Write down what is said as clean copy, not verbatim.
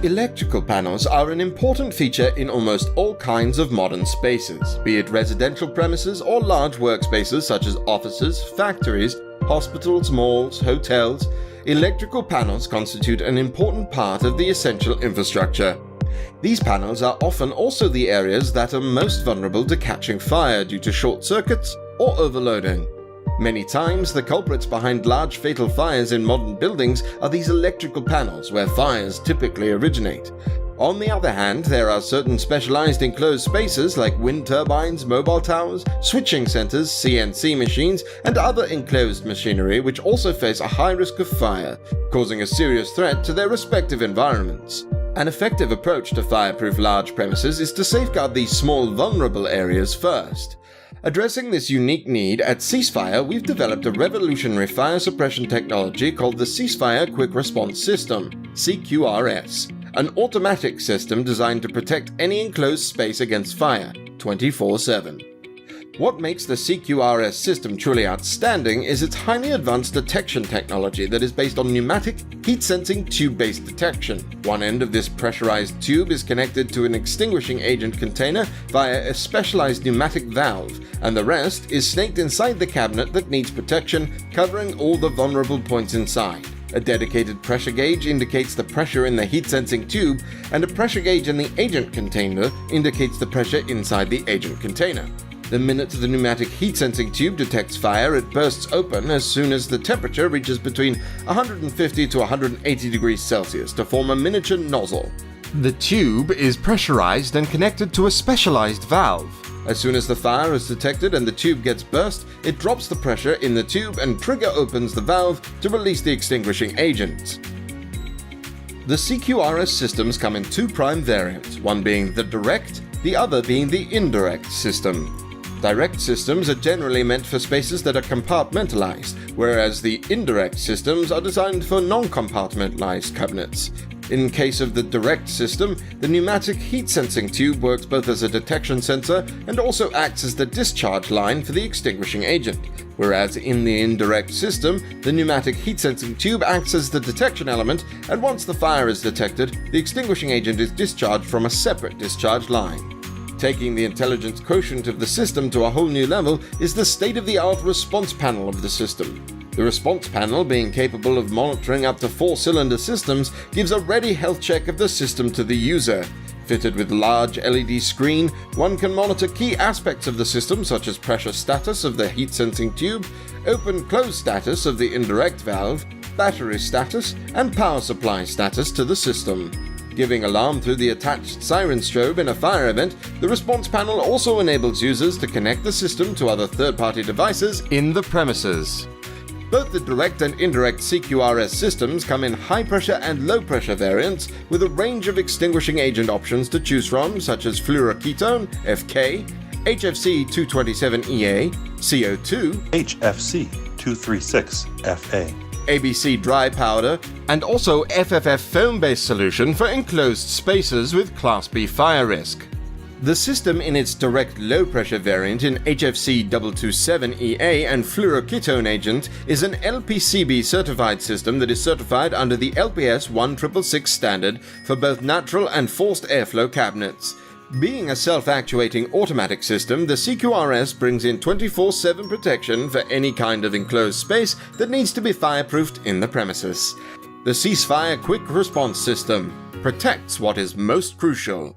Electrical panels are an important feature in almost all kinds of modern spaces, be it residential premises or large workspaces such as offices, factories, hospitals, malls, hotels. Electrical panels constitute an important part of the essential infrastructure. These panels are often also the areas that are most vulnerable to catching fire due to short circuits or overloading. Many times, the culprits behind large fatal fires in modern buildings are these electrical panels where fires typically originate. On the other hand, there are certain specialized enclosed spaces like wind turbines, mobile towers, switching centers, CNC machines, and other enclosed machinery which also face a high risk of fire, causing a serious threat to their respective environments. An effective approach to fireproof large premises is to safeguard these small vulnerable areas first. Addressing this unique need, at Ceasefire we've developed a revolutionary fire suppression technology called the Ceasefire Quick Response System, CQRS, an automatic system designed to protect any enclosed space against fire, 24/7. What makes the CQRS system truly outstanding is its highly advanced detection technology that is based on pneumatic, heat-sensing tube-based detection. One end of this pressurized tube is connected to an extinguishing agent container via a specialized pneumatic valve, and the rest is snaked inside the cabinet that needs protection, covering all the vulnerable points inside. A dedicated pressure gauge indicates the pressure in the heat-sensing tube, and a pressure gauge in the agent container indicates the pressure inside the agent container. The minute the pneumatic heat-sensing tube detects fire, it bursts open as soon as the temperature reaches between 150 to 180 degrees Celsius to form a miniature nozzle. The tube is pressurized and connected to a specialized valve. As soon as the fire is detected and the tube gets burst, it drops the pressure in the tube and trigger opens the valve to release the extinguishing agent. The CQRS systems come in two prime variants, one being the direct, the other being the indirect system. Direct systems are generally meant for spaces that are compartmentalized, whereas the indirect systems are designed for non-compartmentalized cabinets. In case of the direct system, the pneumatic heat-sensing tube works both as a detection sensor and also acts as the discharge line for the extinguishing agent, whereas in the indirect system, the pneumatic heat-sensing tube acts as the detection element, and once the fire is detected, the extinguishing agent is discharged from a separate discharge line. Taking the intelligence quotient of the system to a whole new level is the state-of-the-art response panel of the system. The response panel, being capable of monitoring up to 4-cylinder systems, gives a ready health check of the system to the user. Fitted with large LED screen, one can monitor key aspects of the system such as pressure status of the heat-sensing tube, open-close status of the indirect valve, battery status, and power supply status to the system. Giving alarm through the attached siren strobe in a fire event, the response panel also enables users to connect the system to other third-party devices in the premises. Both the direct and indirect CQRS systems come in high-pressure and low-pressure variants with a range of extinguishing agent options to choose from, such as fluoroketone, FK, HFC 227EA, CO2, HFC 236 FA. ABC dry powder, and also FFF foam-based solution for enclosed spaces with Class B fire risk. The system in its direct low-pressure variant in HFC 227EA and fluoroketone agent is an LPCB certified system that is certified under the LPS 1666 standard for both natural and forced airflow cabinets. Being a self-actuating automatic system, the CQRS brings in 24/7 protection for any kind of enclosed space that needs to be fireproofed in the premises. The Ceasefire Quick Response System protects what is most crucial.